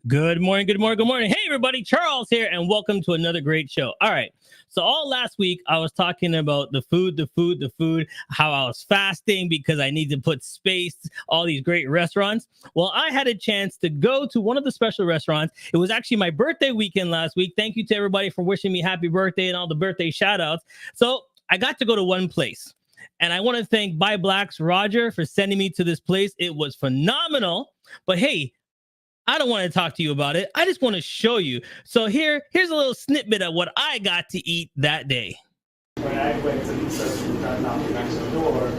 Good morning, good morning, good morning. Hey, everybody, Charles here, and welcome to another great show. All right. So, all last week, I was talking about the food, how I was fasting because I need to put space, all these great restaurants. Well, I had a chance to go to one of the special restaurants. It was actually my birthday weekend last week. Thank you to everybody for wishing me happy birthday and all the birthday shout outs. So, I got to go to one place. And I want to thank Buy Blacks Roger for sending me to this place. It was phenomenal. But hey, I don't want to talk to you about it. I just want to show you. So here's a little snippet of what I got to eat that day. When I went to the system and knocked next door,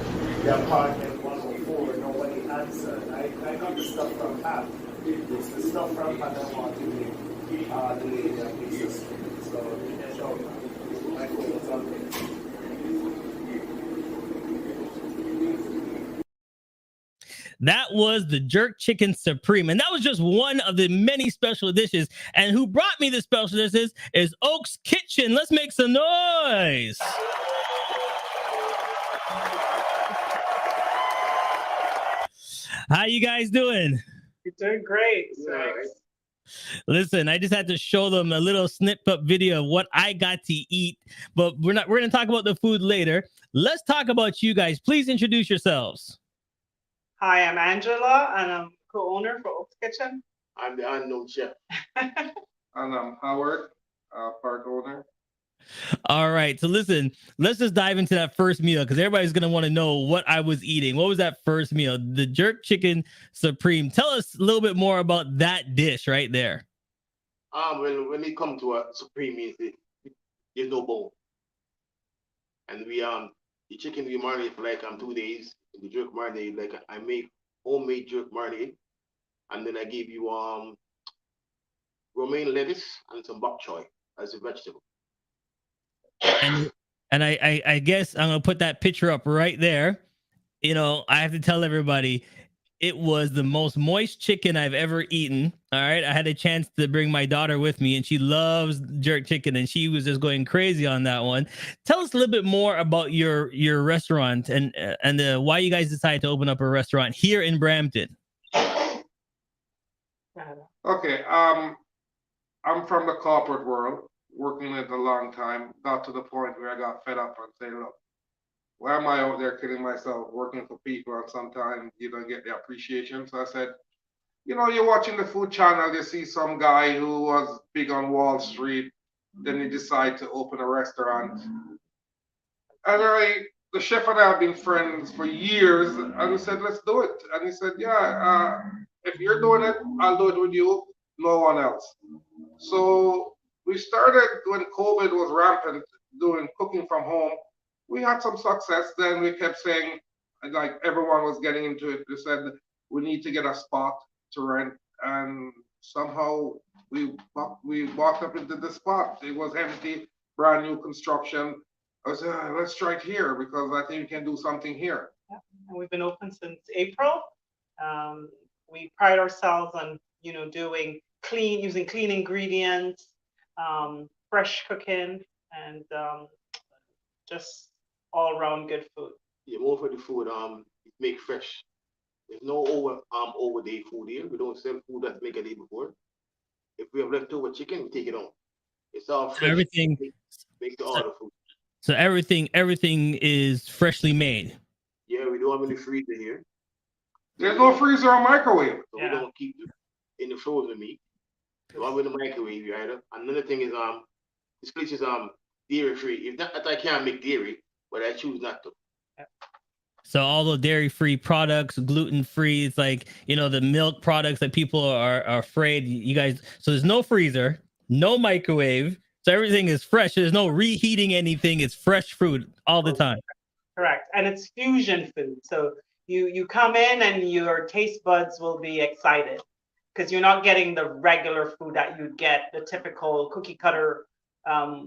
the apartment 104, nobody answered. I got the stuff from Pat. It's the stuff from Pat I want to the system. So my phone was on there. That was the jerk chicken supreme. And that was just one of the many special dishes. And who brought me the special dishes is Oaks Kitchen. Let's make some noise. How you guys doing? You're doing great. Thanks. Listen, I just had to show them a little snip-up video of what I got to eat. But we're going to talk about the food later. Let's talk about you guys. Please introduce yourselves. Hi, I'm Angela, and I'm co-owner for Oaks Kitchen. I'm the unknown chef. And I'm Howard, park owner. All right. So listen, let's just dive into that first meal because everybody's going to want to know what I was eating. What was that first meal? The jerk chicken supreme. Tell us a little bit more about that dish right there. When it comes to a supreme, there's no bone. And the chicken we marinate for like 2 days. The jerk marinade, like I make homemade jerk marinade, and then I give you romaine lettuce and some bok choy as a vegetable. And I guess I'm gonna put that picture up right there. You know, I have to tell everybody it was the most moist chicken I've ever eaten. All right. I had a chance to bring my daughter with me and she loves jerk chicken and she was just going crazy on that one. Tell us a little bit more about your restaurant and why you guys decided to open up a restaurant here in Brampton. Okay, I'm from the corporate world, working it a long time, got to the point where I got fed up and said, look, why am I out there killing myself working for people and sometimes you don't get the appreciation? So I said, you know, you're watching the food channel, you see some guy who was big on Wall Street, then he decide to open a restaurant. And the chef and I have been friends for years, and we said, let's do it. And he said, yeah, if you're doing it, I'll do it with you, no one else. So we started when COVID was rampant, doing cooking from home. We had some success. Then we kept saying, like everyone was getting into it. We said we need to get a spot to rent, and somehow we walked up into the spot. It was empty, brand new construction. I said, let's try it here because I think we can do something here. Yeah. And we've been open since April. We pride ourselves on doing using clean ingredients, fresh cooking, and just all around good food. Yeah, more for the food. Make fresh. There's no overday food here. We don't sell food that's made a day before. If we have leftover chicken, we take it on. It's all fresh. Everything. Make the order food. So everything is freshly made. Yeah, we don't have any freezer here. There's no freezer or microwave. So we don't keep it in the frozen meat. So I'm in the microwave either. Another thing is this place is dairy free. If not that I can't make dairy, but I choose not to. So all the dairy-free products, gluten-free, it's like, the milk products that people are afraid you guys. So there's no freezer, no microwave. So everything is fresh. There's no reheating anything. It's fresh food all the time. Correct. And it's fusion food. So you come in and your taste buds will be excited because you're not getting the regular food that you'd get, the typical cookie cutter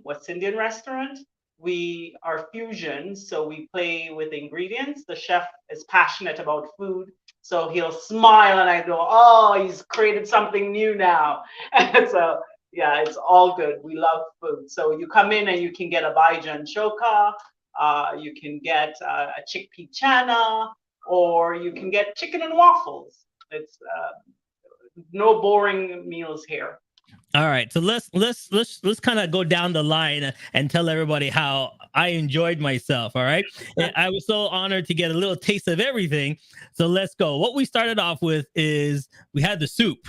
West Indian restaurant. We are fusion, so we play with ingredients. The chef is passionate about food, so he'll smile and I go, oh, he's created something new now. And so, yeah, it's all good. We love food. So you come in and you can get a Baijan choka, you can get a chickpea chana, or you can get chicken and waffles. It's no boring meals here. All right, so let's kind of go down the line and tell everybody how I enjoyed myself. All right, and I was so honored to get a little taste of everything. So let's go. What we started off with is we had the soup.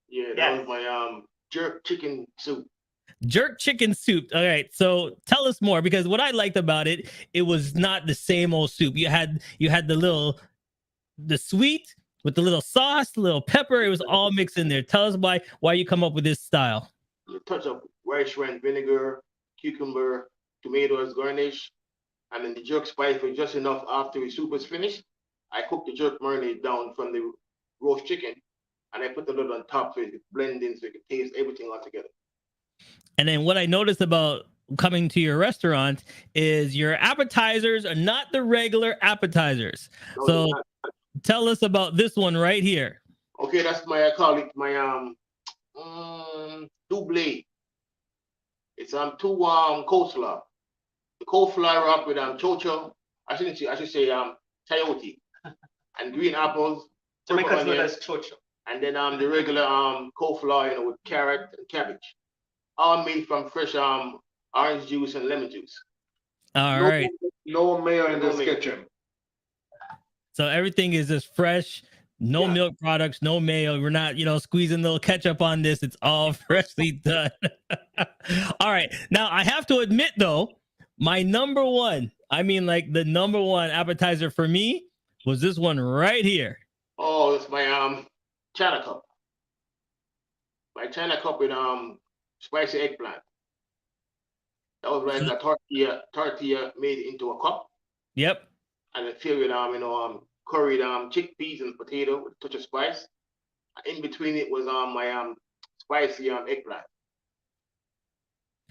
Yeah, that was my jerk chicken soup. Jerk chicken soup. All right, so tell us more, because what I liked about it, it was not the same old soup. You had the sweet with the little sauce, the little pepper. It was all mixed in there. Tell us why you come up with this style. A touch of rice wine vinegar, cucumber, tomatoes, garnish, and then the jerk spice was just enough after the soup was finished. I cooked the jerk marinade down from the roast chicken, and I put the little on top so it could blend in, so you could taste everything all together. And then what I noticed about coming to your restaurant is your appetizers are not the regular appetizers. No, So tell us about this one right here. okay, that's I call it my double. It's two coleslaw. The coleslaw wrapped with chocho. I should say chayote and green apples. Jamaicans know that's chocho. And then the regular coleslaw, with carrot and cabbage. All made from fresh orange juice and lemon juice. All no, right. No mayo in this mayo. kitchen. So everything is just fresh, no milk products, no mayo. We're not, squeezing a little ketchup on this. It's all freshly done. All right. Now I have to admit though, my number one appetizer for me was this one right here. Oh, it's my China cup. My China cup with spicy eggplant. That was like a tortilla made into a cup. Yep. And then filled with curried chickpeas and potato with a touch of spice. In between it was my spicy eggplant.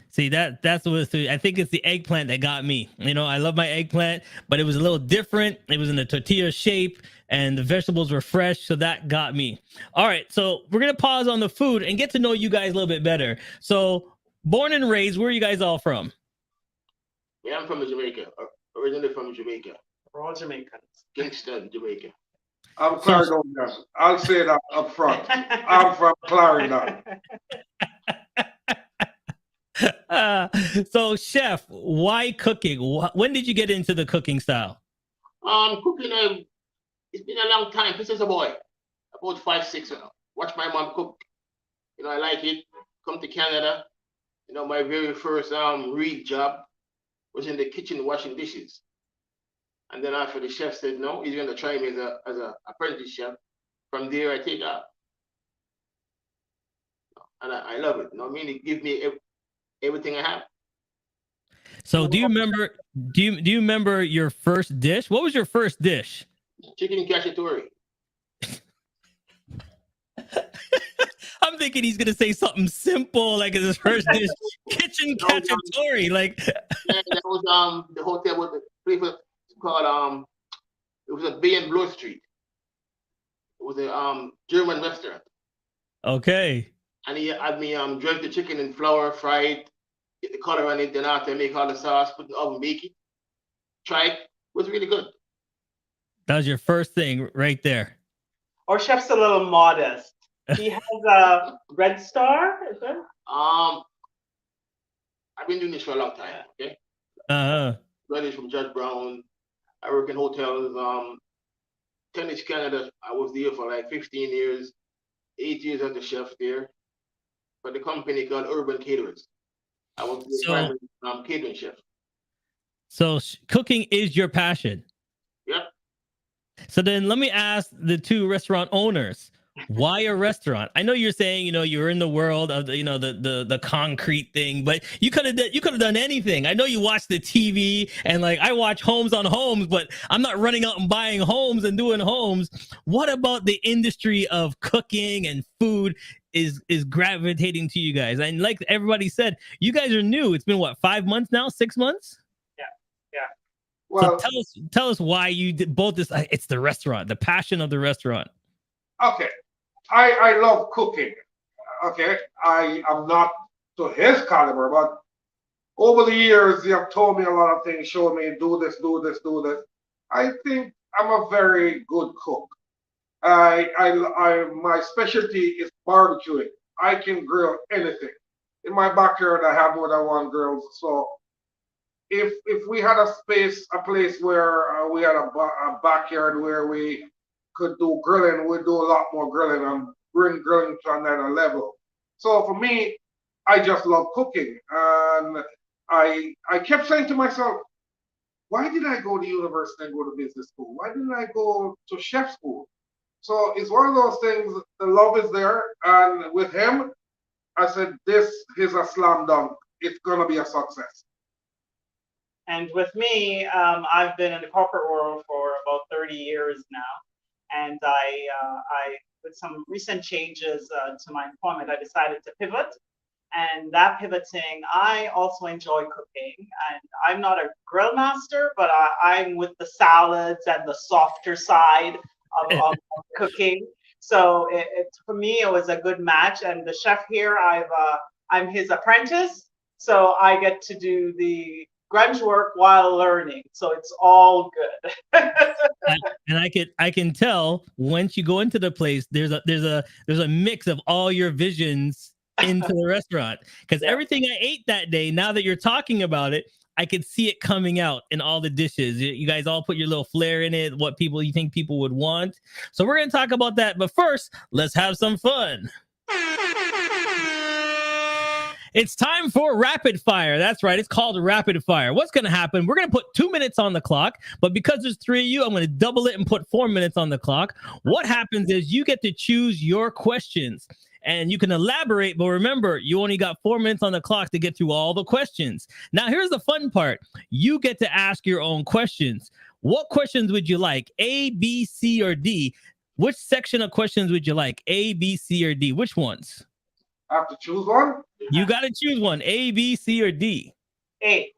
See, that's what I think it's the eggplant that got me. I love my eggplant, but it was a little different. It was in a tortilla shape and the vegetables were fresh. So that got me. All right. So we're going to pause on the food and get to know you guys a little bit better. So born and raised, where are you guys all from? Yeah, I'm from Jamaica. Originally from Jamaica. We're all Jamaicans. Kingston, Jamaica. I'm Clarendon. I'll say that up front. I'm from Clarendon. So chef, why cooking? When did you get into the cooking style? Cooking, it's been a long time since a boy, about 5, 6. Watch my mom cook. I like it. Come to Canada. My very first real job was in the kitchen washing dishes. And then after the chef said no, he's going to try me as a apprentice chef. From there, I take off. And I love it. It gives me everything I have. So do you remember your first dish? What was your first dish? Chicken cacciatore. I'm thinking he's gonna say something simple like his first dish, kitchen cacciatore. Like that was the hotel with the place called it was a Bay and Bloor Street. It was a German restaurant. Okay. And he had me dredge the chicken in flour, fry it, get the color on it, then after make all the sauce, put in the oven, bake it. Try it. It was really good. That was your first thing right there. Our chef's a little modest. He has a Red Star, is it? I've been doing this for a long time. Okay. Graduated from Judge Brown. I work in hotels. Tennis Canada. I was there for like 15 years, 8 years as a chef there, for the company called Urban Caterers. I was the primary catering chef. So cooking is your passion. Yep. So then let me ask the two restaurant owners, why a restaurant? I know you're saying, you're in the world of the concrete thing, but you could have done anything. I know you watch the TV and like I watch Homes on Homes, but I'm not running out and buying homes and doing homes. What about the industry of cooking and food is gravitating to you guys? And like everybody said, you guys are new. It's been what, 5 months now, 6 months? Yeah. Well, so tell us why you did both this. It's the restaurant, the passion of the restaurant. okay. I love cooking. Okay. I am not to his caliber, but over the years, you have told me a lot of things, showed me do this, do this, do this. I think I'm a very good cook. My specialty is barbecuing. I can grill anything. In my backyard, I have more than one grill. So if we had a place where we had a backyard where we could do grilling, we'd do a lot more grilling and bring grilling to another level. So for me, I just love cooking, and I kept saying to myself, why did I go to university and go to business school? Why didn't I go to chef school? So it's one of those things. The love is there, and with him, I said, this is a slam dunk. It's gonna be a success. And with me, I've been in the corporate world for about 30 years now. And with some recent changes to my employment, I decided to pivot. And that pivoting, I also enjoy cooking. And I'm not a grill master, but I'm with the salads and the softer side of cooking. So for me, it was a good match. And the chef here, I'm his apprentice. So I get to do the grunge work while learning, so it's all good. And I can tell once you go into the place, there's a mix of all your visions into the restaurant, because everything I ate that day, now that you're talking about it, I could see it coming out in all the dishes. You guys all put your little flair in it, what you think people would want. So we're gonna talk about that, but first, let's have some fun. It's time for rapid fire. That's right. It's called rapid fire. What's going to happen? We're going to put 2 minutes on the clock, but because there's 3 of you, I'm going to double it and put 4 minutes on the clock. What happens is you get to choose your questions and you can elaborate, but remember, you only got 4 minutes on the clock to get through all the questions. Now, here's the fun part. You get to ask your own questions. What questions would you like? A, B, C, or D? Which section of questions would you like? A, B, C, or D? Which ones? I have to choose one? You got to choose one. A, B, C, or D? A.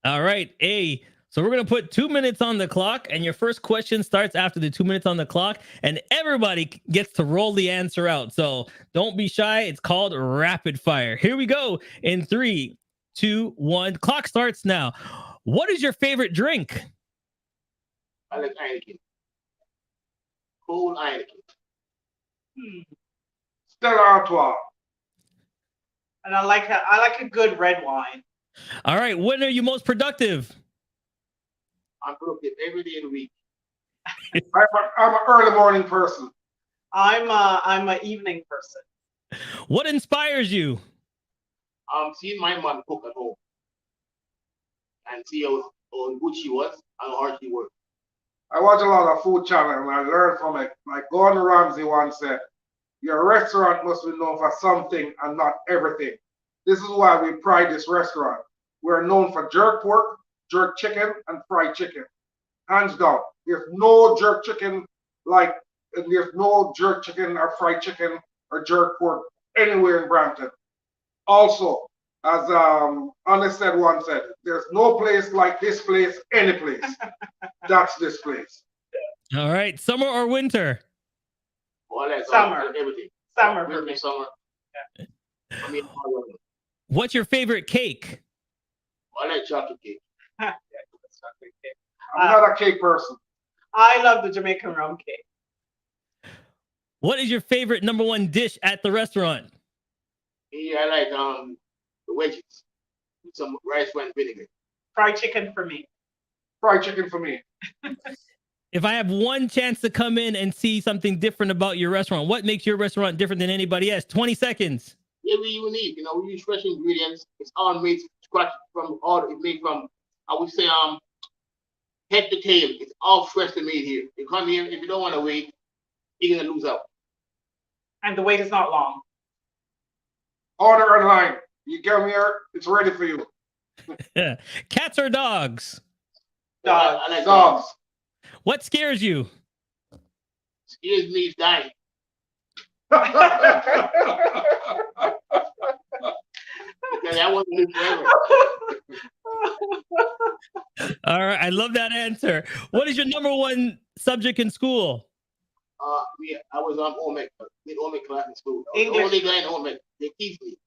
All right, A. So we're going to put 2 minutes on the clock, and your first question starts after the 2 minutes on the clock, and everybody gets to roll the answer out. So don't be shy. It's called rapid fire. Here we go. In 3, 2, 1. Clock starts now. What is your favorite drink? I like Heineken. Cool Heineken. Stella Artois. And I like a good red wine. All right. When are you most productive? I'm productive every day of the week. I'm an early morning person. I'm an evening person. What inspires you? Seeing my mom cook at home and see how good she was and how hard she worked. I watch a lot of food channel and I learn from it. Like Gordon Ramsay once said, your restaurant must be known for something and not everything. This is why we pride this restaurant. We're known for jerk pork, jerk chicken, and fried chicken. Hands down. There's no jerk chicken there's no jerk chicken or fried chicken or jerk pork anywhere in Brampton. Also, as Honest said once said, there's no place like this place, any place. That's this place. All right. Summer or winter? All that Summer. Everything. Summer. Winter, summer. Yeah. I mean, What's your favorite cake? I like chocolate cake. Yeah, I'm not a cake person. I love the Jamaican rum cake. What is your favorite number one dish at the restaurant? Yeah, I like the wedges with some rice wine vinegar. Fried chicken for me. Fried chicken for me. If I have one chance to come in and see something different about your restaurant, what makes your restaurant different than anybody else? 20 seconds. Yeah, we unique. We use fresh ingredients. It's all made scratch from it's made from, I would say, head to tail. It's all freshly made here. You come here, if you don't want to wait, you're gonna lose out. And the wait is not long. Order online. You come here, it's ready for you. Cats or dogs? Dogs. I like Dogs. What scares you? Scares me dying. Because I want to live forever. All right, I love that answer. What is your number one subject in school? I was on home ec, did home ec class in school. English. The only guy in home ec, they teach me.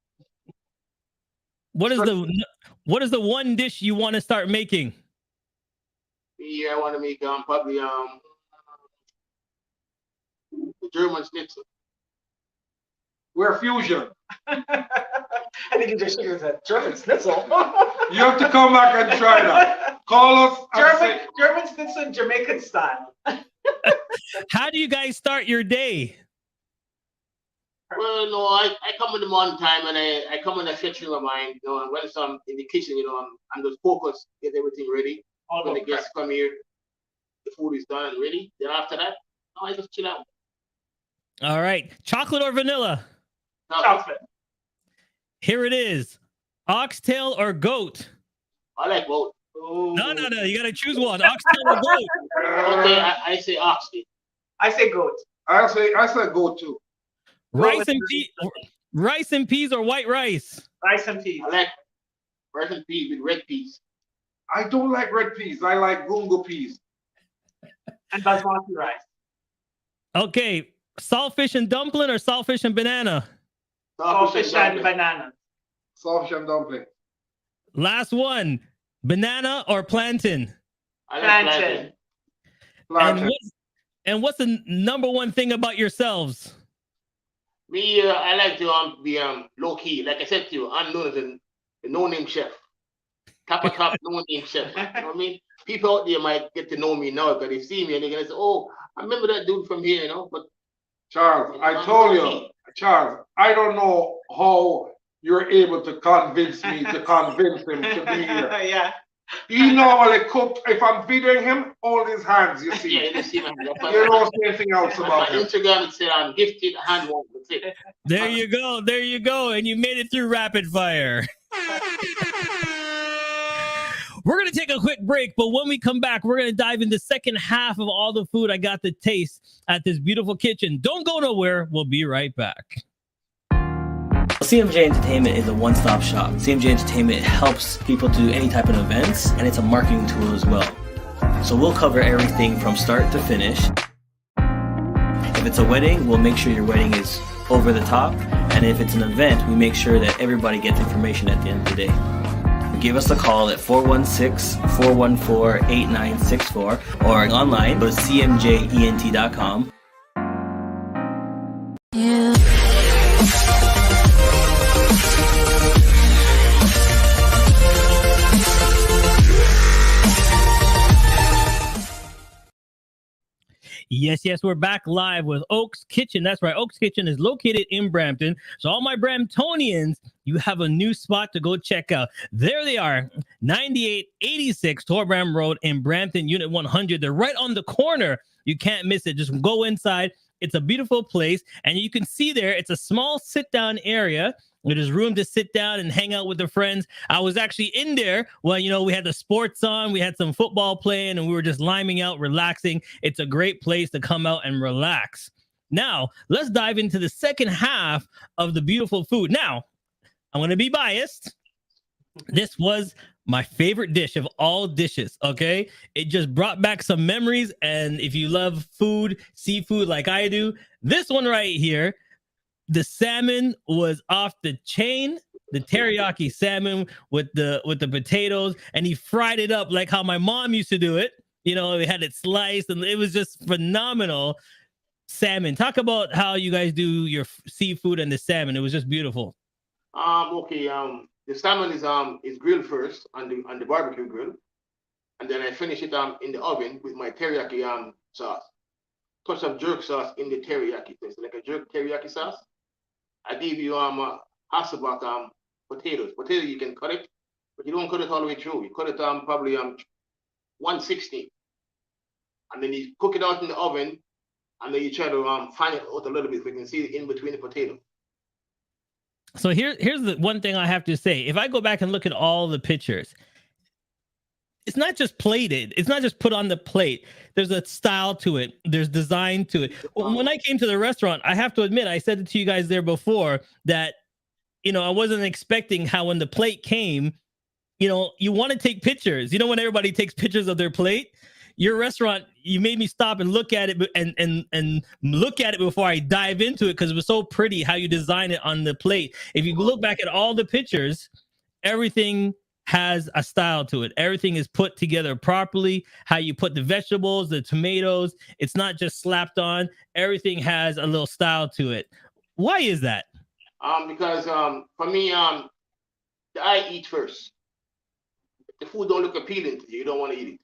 What is the one dish you want to start making? Yeah, I want to make probably German schnitzel. We're fusion. I think you just shook his head. German schnitzel. You have to come back and try that. Call us. German schnitzel, Jamaican style. How do you guys start your day? Well, no, I come in the morning time and I come in a section of mine, you know, and when I'm in the kitchen, you know, I'm just focused, get everything ready. When the guests come here, the food is done and ready. Then after that, no, I just chill out. All right. Chocolate or vanilla? Chocolate. Here it is. Oxtail or goat? I like both. Ooh. No. You got to choose one. Oxtail or goat? Okay, I say oxtail. I say goat. I say go too. Rice and peas or white rice? Rice and peas. I like rice and peas with red peas. I don't like red peas. I like gungo peas. And basmati rice. Okay. Saltfish and dumpling or saltfish and banana? Saltfish and banana. Saltfish and dumpling. Last one. Banana or plantain? I like plantain. Plantain. And what's the number one thing about yourselves? Me, I like to be low key. Like I said to you, I'm known as a no-name chef. Top of top, no-name chef. You know what I mean? People out there might get to know me now because they see me and they're gonna say, "Oh, I remember that dude from here," you know. But Charles, I told you, Charles, I don't know how you're able to convince me to convince him to be here. Yeah. He normally cook. If I'm feeding him, all his hands, you see. yeah, you see, man. You don't see anything else On about my him. Instagram, it said I'm gifted hand warm. That's it. There you go. And you made it through rapid fire. We're going to take a quick break, but when we come back, we're going to dive into the second half of all the food I got to taste at this beautiful kitchen. Don't go nowhere. We'll be right back. CMJ Entertainment is a one-stop shop. CMJ Entertainment helps people do any type of events, and it's a marketing tool as well. So we'll cover everything from start to finish. If it's a wedding, we'll make sure your wedding is over the top. And if it's an event, we make sure that everybody gets information at the end of the day. Give us a call at 416-414-8964 or online, go to cmjent.com. Yes, we're back live with Oaks Kitchen. That's right, Oaks Kitchen is located in Brampton. So all my Bramptonians, you have a new spot to go check out. There they are, 9886 Torbram Road in Brampton, Unit 100. They're right on the corner. You can't miss it. Just go inside. It's a beautiful place. And you can see there, it's a small sit-down area. There's room to sit down and hang out with the friends. I was actually in there when, we had the sports on, we had some football playing, and we were just liming out, relaxing. It's a great place to come out and relax. Now, let's dive into the second half of the beautiful food. Now, I'm going to be biased. This was my favorite dish of all dishes, okay? It just brought back some memories, and if you love food, seafood like I do, this one right here, the salmon was off the chain. The teriyaki salmon with the potatoes, and he fried it up like how my mom used to do it. We had it sliced, and it was just phenomenal. Salmon. Talk about how you guys do your seafood and the salmon. It was just beautiful. Okay. The salmon is grilled first on the barbecue grill, and then I finish it in the oven with my teriyaki sauce. Touch of jerk sauce in the teriyaki. So it's like a jerk teriyaki sauce. I give you Hasselback potatoes. Potato you can cut it, but you don't cut it all the way through. You cut it probably 1/16, and then you cook it out in the oven, and then you try to fan it out a little bit so you can see it in between the potato. So here's the one thing I have to say. If I go back and look at all the pictures, it's not just plated. It's not just put on the plate. There's a style to it. There's design to it. When I came to the restaurant, I have to admit, I said it to you guys there before that, I wasn't expecting how when the plate came, you want to take pictures. When everybody takes pictures of their plate, your restaurant, you made me stop and look at it and look at it before I dive into it because it was so pretty how you design it on the plate. If you look back at all the pictures, everything has a style to it. Everything is put together properly. How you put the vegetables, the tomatoes, it's not just slapped on. Everything has a little style to it. Why is that? Because for me, I eat first. If the food don't look appealing to you, you don't want to eat it.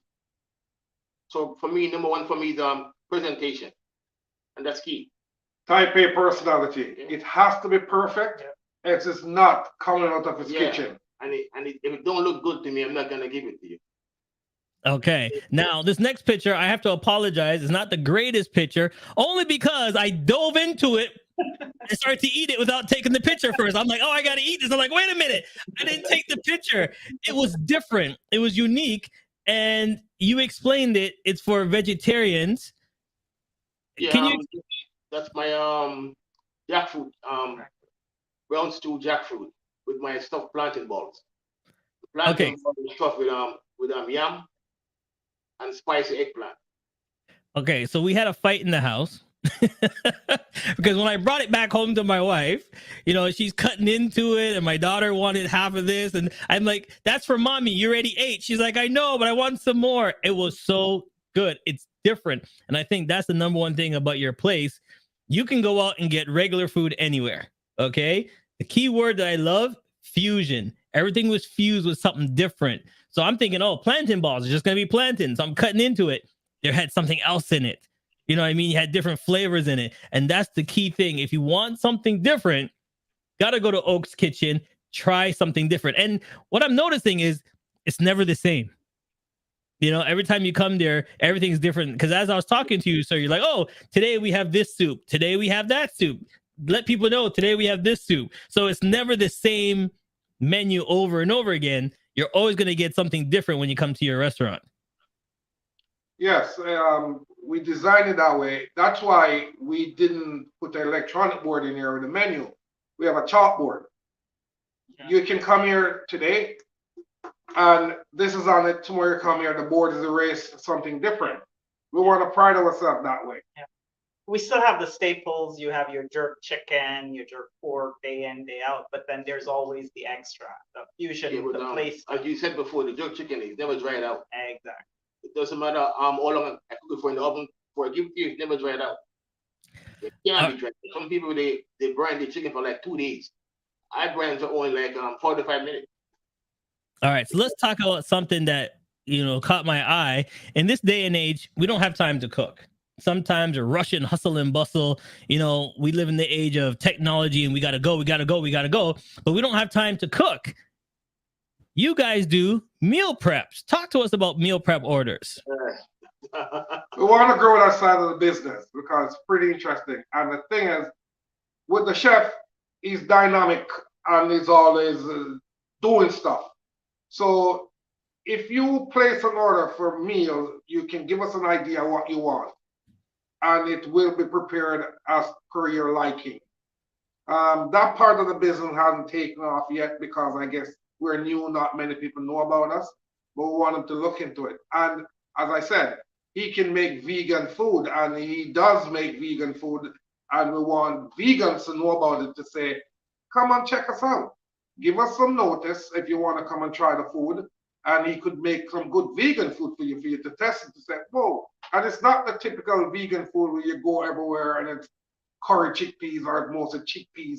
So for me, number one for me is presentation, and that's key. Type A personality. Yeah. It has to be perfect. Yeah. It is not coming out of his kitchen. And if it don't look good to me, I'm not gonna give it to you. Okay. Now, this next picture, I have to apologize. It's not the greatest picture, only because I dove into it and started to eat it without taking the picture first. I'm like, oh, I got to eat this. I'm like, wait a minute. I didn't take the picture. It was different. It was unique. And you explained it. It's for vegetarians. Yeah, Can you? that's my jackfruit, brown stew jackfruit with my stuffed plantain balls. Plantain balls is stuffed with yam and spicy eggplant. Okay, so we had a fight in the house because when I brought it back home to my wife, you know, she's cutting into it and my daughter wanted half of this. And I'm like, that's for mommy. You already ate. She's like, I know, but I want some more. It was so good. It's different. And I think that's the number one thing about your place. You can go out and get regular food anywhere. Okay. The key word that I love, fusion. Everything was fused with something different. So I'm thinking, oh, plantain balls are just going to be plantain. So I'm cutting into it. There had something else in it. You know what I mean? You had different flavors in it. And that's the key thing. If you want something different, got to go to Oaks Kitchen, try something different. And what I'm noticing is it's never the same. You know, every time you come there, everything's different. Because as I was talking to you, sir, you're like, oh, today we have this soup. Today we have that soup. Let people know today we have this soup. So it's never the same menu over and over again. You're always going to get something different when you come to your restaurant. Yes, we designed it that way. That's why we didn't put the electronic board in here with the menu. We have a chalkboard. Yeah. You can come here today, and this is on it. Tomorrow you come here, the board is erased, something different. We want to pride ourselves that way. Yeah. We still have the staples. You have your jerk chicken, your jerk pork, day in, day out. But then there's always the extra, the fusion, the place. As you said before, the jerk chicken is never dried out. Exactly. It doesn't matter how long I cook it for in the oven for a give to you, it's never dried out. It can't be dried. Some people they brine the chicken for like 2 days. I brine for only like 45 minutes. All right, so let's talk about something that, you know, caught my eye. In this day and age, we don't have time to cook. Sometimes we're rushing, hustle and bustle. You know, we live in the age of technology and we got to go. But we don't have time to cook. You guys do meal preps. Talk to us about meal prep orders. We want to grow that side of the business because it's pretty interesting. And the thing is, with the chef, he's dynamic and he's always doing stuff. So if you place an order for meals, you can give us an idea what you want, and it will be prepared as per your liking. That part of the business hasn't taken off yet because I guess we're new, not many people know about us, but we want them to look into it. And as I said, he can make vegan food, and he does make vegan food, and we want vegans to know about it, to say, come and check us out. Give us some notice if you want to come and try the food, and he could make some good vegan food for you to test it, to say, whoa. And it's not the typical vegan food where you go everywhere and it's curry chickpeas or mostly chickpeas.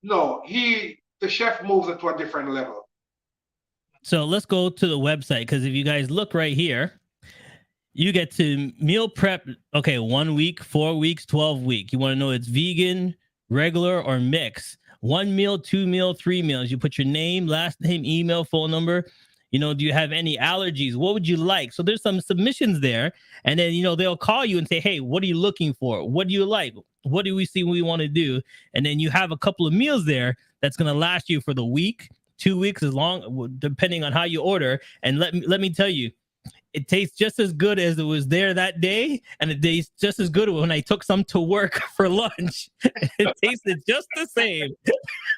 No, the chef moves it to a different level. So let's go to the website, because if you guys look right here, you get to meal prep. Okay, 1 week, 4 weeks, 12 week. You want to know it's vegan, regular, or mix. 1 meal, 2 meal, 3 meals. You put your name, last name, email, phone number. You know, do you have any allergies? What would you like? So there's some submissions there. And then, you know, they'll call you and say, hey, what are you looking for? What do you like? What do we see we want to do? And then you have a couple of meals there that's going to last you for the week, 2 weeks, as long, depending on how you order. And let me tell you, it tastes just as good as it was there that day. And it tastes just as good when I took some to work for lunch. It tasted just the same.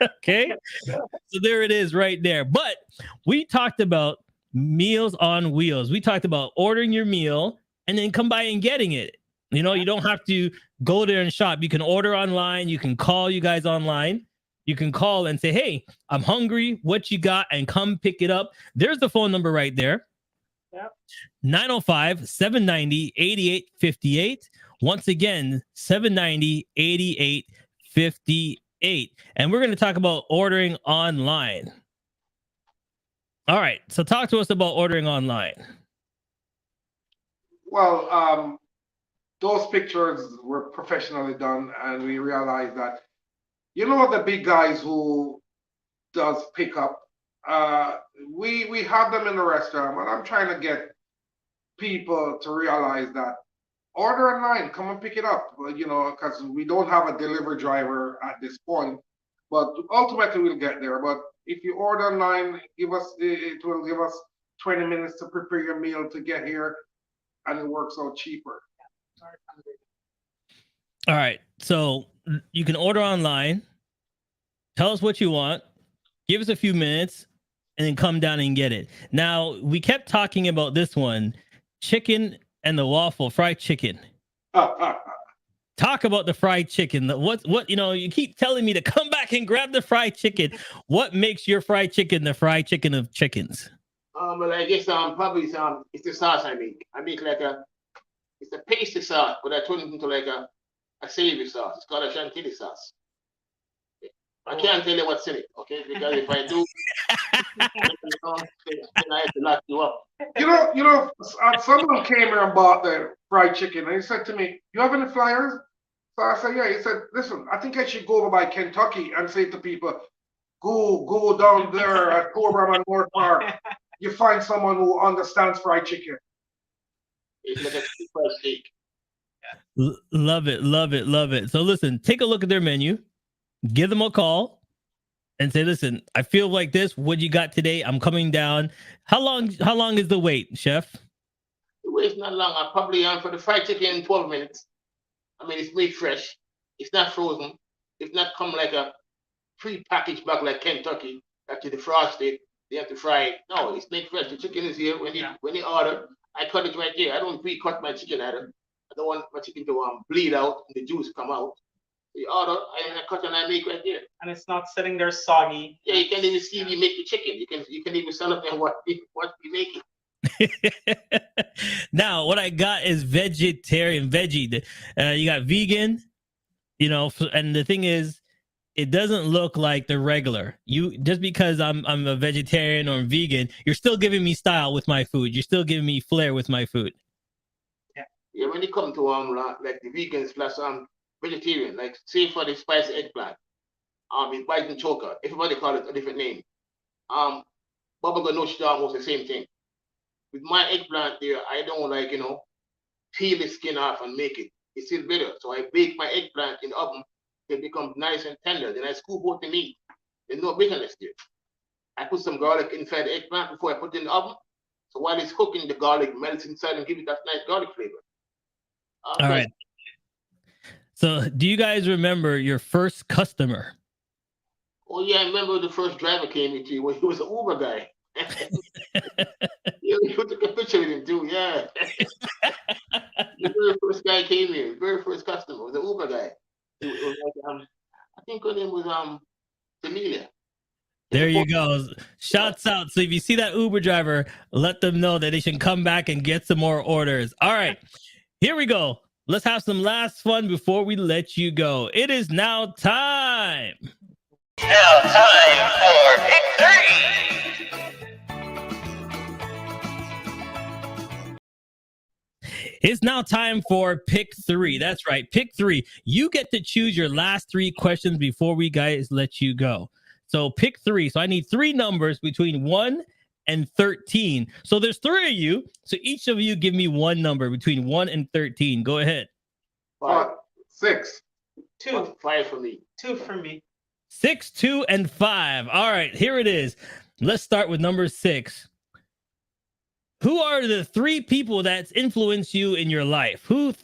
Okay. So there it is right there. But we talked about meals on wheels. We talked about ordering your meal and then come by and getting it. You know, you don't have to go there and shop. You can order online. You can call you guys online. You can call and say, hey, I'm hungry. What you got? And come pick it up. There's the phone number right there. Yep. 905-790-8858. Once again, 790-8858. And we're going to talk about ordering online. All right. So talk to us about ordering online. Well, those pictures were professionally done, and we realized that, you know, the big guys who does pickup, we have them in the restaurant, but I'm trying to get people to realize that order online, come and pick it up, you know, because we don't have a delivery driver at this point, but ultimately we'll get there. But if you order online, it will give us 20 minutes to prepare your meal to get here, and it works out cheaper. All right. So you can order online, tell us what you want, give us a few minutes, and then come down and get it. Now, we kept talking about this one, chicken and the waffle, fried chicken. Talk about the fried chicken. What you know, you keep telling me to come back and grab the fried chicken. What makes your fried chicken the fried chicken of chickens? Well, I guess probably it's the sauce I make. I make it's a pasty sauce, but I turn it into like a savory sauce. It's called a chantilly sauce. I can't tell you what's in it, okay? Because if I do, then I have to lock you up. You know, someone came here and bought the fried chicken, and he said to me, "You have any flyers?" So I said, "Yeah." He said, "Listen, I think I should go over by Kentucky and say to people, go down there at Cobram and North Park. You find someone who understands fried chicken." It's like a fried steak. Love it, love it, love it. So listen, take a look at their menu, give them a call, and say, listen, I feel like this. What you got today? I'm coming down. How long is the wait, chef? The wait's not long. I'm probably on for the fried chicken in 12 minutes. I mean, it's made fresh. It's not frozen. It's not come like a pre-packaged bag like Kentucky that you defrost it. They have to fry it. No, it's made fresh. The chicken is here. When you order, I cut it right here. I don't pre-cut my chicken either. I don't want my chicken to bleed out and the juice come out. The order, I cut and I make right there. And it's not sitting there soggy. Yeah, you can even see me make the chicken. You can even sell up there what we making. Now, what I got is vegetarian, veggie. You got vegan, you know, and the thing is, it doesn't look like the regular. You just because I'm a vegetarian or vegan, you're still giving me style with my food. You're still giving me flair with my food. Yeah, when you come to like the vegans plus vegetarian, like say for the spicy eggplant, it's white and choker. Everybody call it a different name. Baba ganoush is almost the same thing. With my eggplant there, I don't peel the skin off and make it. It's still bitter. So I bake my eggplant in the oven. It becomes nice and tender. Then I scoop out the meat. There's no bitterness there. I put some garlic inside the eggplant before I put it in the oven. So while it's cooking, the garlic melts inside and gives it that nice garlic flavor. All right. So do you guys remember your first customer? Oh, yeah, I remember the first driver came into you. Well, he was an Uber guy. Yeah, we took a picture with him too, yeah. The very first guy came here, the very first customer was an Uber guy. It was like, I think her name was Amelia. There you go. Shouts out. So if you see that Uber driver, let them know that they should come back and get some more orders. All right, here we go. Let's have some last fun before we let you go. It is now time. Now time for victory. It's now time for pick three. That's right, pick three. You get to choose your last three questions before we guys let you go. So pick three. So I need three numbers between 1 and 13. So there's three of you. So each of you give me one number between 1 and 13. Go ahead. 6. 2. 5 for me. 2 for me. 6, 2, and 5. All right, here it is. Let's start with number 6. Who are the three people that's influenced you in your life? You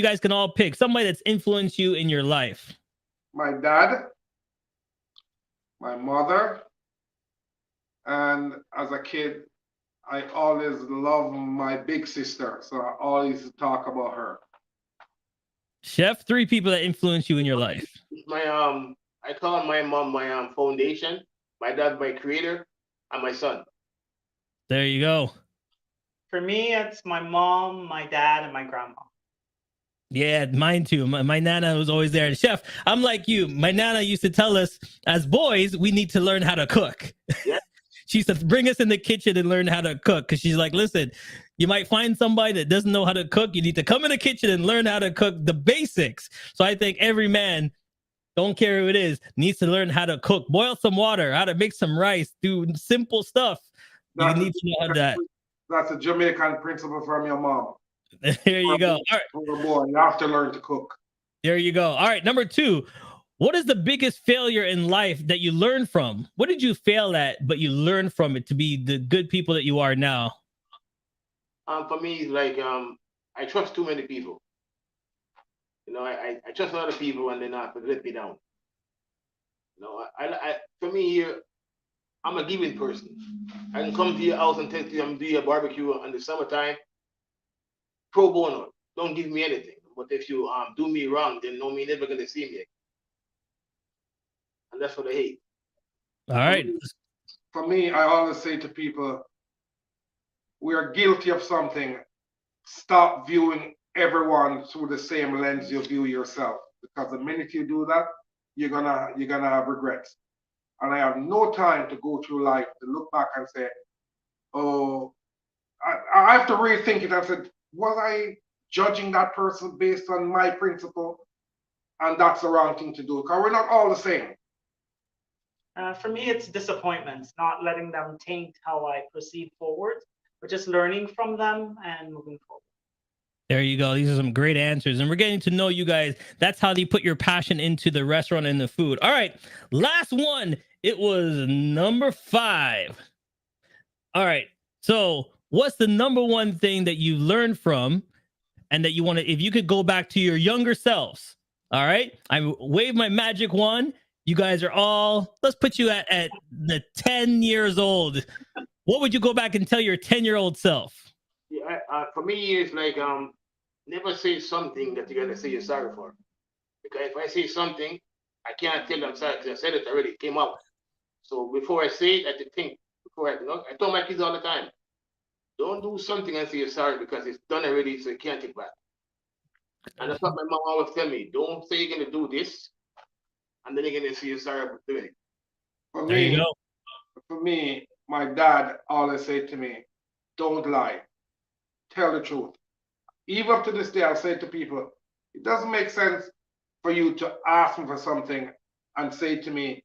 guys can all pick somebody that's influenced you in your life. My dad, my mother, and as a kid, I always loved my big sister, so I always talk about her. Chef, three people that influence you in your life. My I call my mom my foundation, my dad my creator, and my son. There you go. For me, it's my mom, my dad, and my grandma. Yeah, mine too. My nana was always there. Chef, I'm like you. My nana used to tell us as boys, we need to learn how to cook. Yeah. She used to bring us in the kitchen and learn how to cook because she's like, listen, you might find somebody that doesn't know how to cook. You need to come in the kitchen and learn how to cook the basics. So I think every man, don't care who it is, needs to learn how to cook, boil some water, how to make some rice, do simple stuff. You need to know how that. That's a Jamaican principle from your mom. There you go. All right. Oh boy, you have to learn to cook. There you go. All right. Number 2, what is the biggest failure in life that you learned from? What did you fail at, but you learned from it to be the good people that you are now? For me, it's like I trust too many people. You know, I trust a lot of people and they're not to let me down. You know, for me here, I'm a giving person. I can come to your house and tell you I'm doing a barbecue in the summertime, pro bono. Don't give me anything. But if you do me wrong, then no, me never gonna see me again. And that's what I hate. All right. For me, I always say to people, we are guilty of something. Stop viewing everyone through the same lens you view yourself. Because the minute you do that, you're gonna have regrets. And I have no time to go through life to look back and say, oh, I have to rethink it and say, was I judging that person based on my principle? And that's the wrong thing to do, because we're not all the same. For me, it's disappointments, not letting them taint how I proceed forward, but just learning from them and moving forward. There you go. These are some great answers. And we're getting to know you guys. That's how you put your passion into the restaurant and the food. All right. Last one. It was number 5. All right. So what's the number one thing that you learned from and that you want to, if you could go back to your younger selves? All right. I wave my magic wand. You guys are all, let's put you at the 10 years old. What would you go back and tell your 10-year-old self? Yeah, for me, it's like never say something that you're gonna say you're sorry for. Because if I say something, I can't tell I'm sorry because I said it already. It came out. So before I say it, I have to think. I tell my kids all the time, don't do something and say you're sorry because it's done already, so you can't take back. And that's what my mom always tell me. Don't say you're gonna do this, and then you're gonna say you're sorry for doing it. There you go. For me, my dad always said to me, don't lie. Tell the truth. Even up to this day, I'll say to people, it doesn't make sense for you to ask me for something and say to me,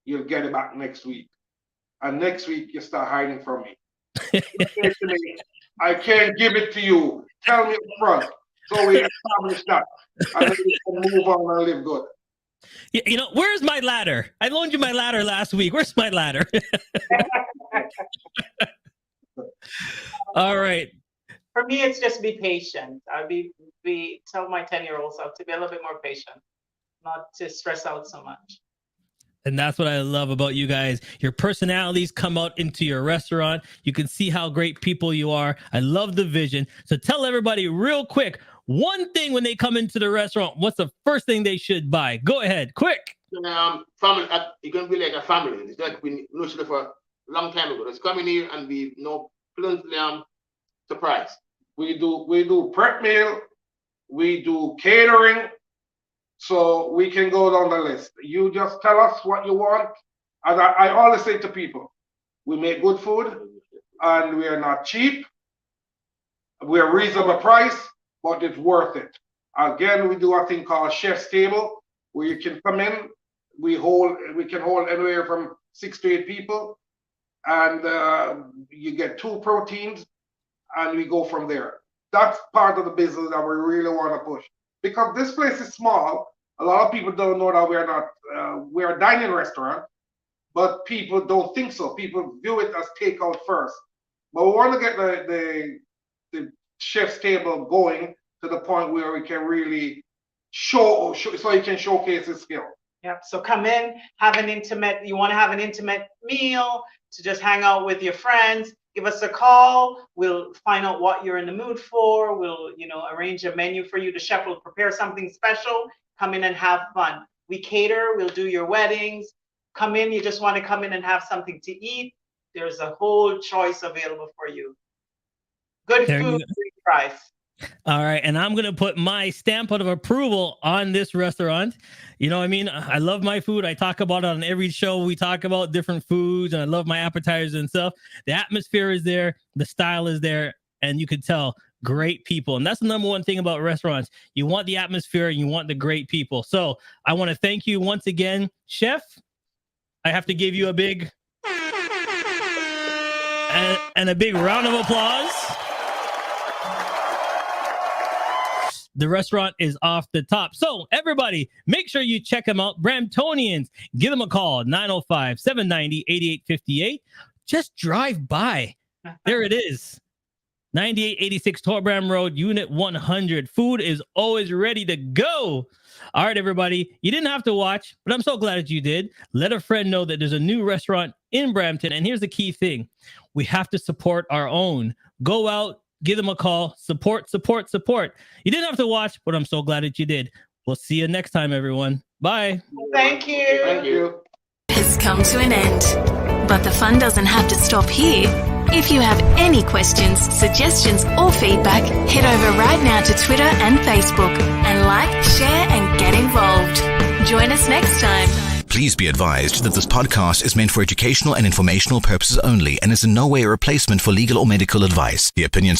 you'll get it back next week. And next week, you start hiding from me. You say to me, I can't give it to you. Tell me up front. So we establish that. And then we can move on and live good. You know, where's my ladder? I loaned you my ladder last week. Where's my ladder? All right. For me, it's just be patient. I'll tell my 10-year-old self to be a little bit more patient, not to stress out so much. And that's what I love about you guys. Your personalities come out into your restaurant. You can see how great people you are. I love the vision. So tell everybody real quick, one thing when they come into the restaurant, what's the first thing they should buy? Go ahead, quick. Family, you're going to be like a family. It's like we know each other for a long time ago. Just come in here and be pleasantly surprised. We do prep meal, we do catering, so we can go down the list. You just tell us what you want. And I always say to people, we make good food and we are not cheap. We're reasonable price, but it's worth it. Again, we do a thing called chef's table, where you can come in. We can hold anywhere from 6 to 8 people, and you get 2 proteins. And we go from there. That's part of the business that we really want to push. Because this place is small. A lot of people don't know that we're a dining restaurant, but people don't think so. People view it as takeout first. But we want to get the chef's table going to the point where we can really show so you can showcase his skill. Yeah, so come in, you want to have an intimate meal, to just hang out with your friends, give us a call. We'll find out what you're in the mood for. We'll, arrange a menu for you. The chef will prepare something special. Come in and have fun. We cater, we'll do your weddings. Come in, you just want to come in and have something to eat. There's a whole choice available for you. Good There you food, go. great price. All right, and I'm gonna put my stamp of approval on this restaurant. You know what I mean? I love my food. I talk about it on every show. We talk about different foods, and I love my appetizers and stuff. The atmosphere is there, the style is there, and you can tell great people. And that's the number one thing about restaurants. You want the atmosphere, and you want the great people. So I want to thank you once again, Chef. I have to give you a big and a big round of applause. The restaurant is off the top. So everybody, make sure you check them out. Bramptonians, give them a call, 905-790-8858. Just drive by. There it is. 9886 Torbram Road, Unit 100. Food is always ready to go. All right, everybody. You didn't have to watch, but I'm so glad that you did. Let a friend know that there's a new restaurant in Brampton. And here's the key thing. We have to support our own. Go out, give them a call. Support, support, support. You didn't have to watch, but I'm so glad that you did. We'll see you next time, everyone. Bye. Thank you. Thank you. Has come to an end. But the fun doesn't have to stop here. If you have any questions, suggestions, or feedback, head over right now to Twitter and Facebook and like, share, and get involved. Join us next time. Please be advised that this podcast is meant for educational and informational purposes only and is in no way a replacement for legal or medical advice. The opinions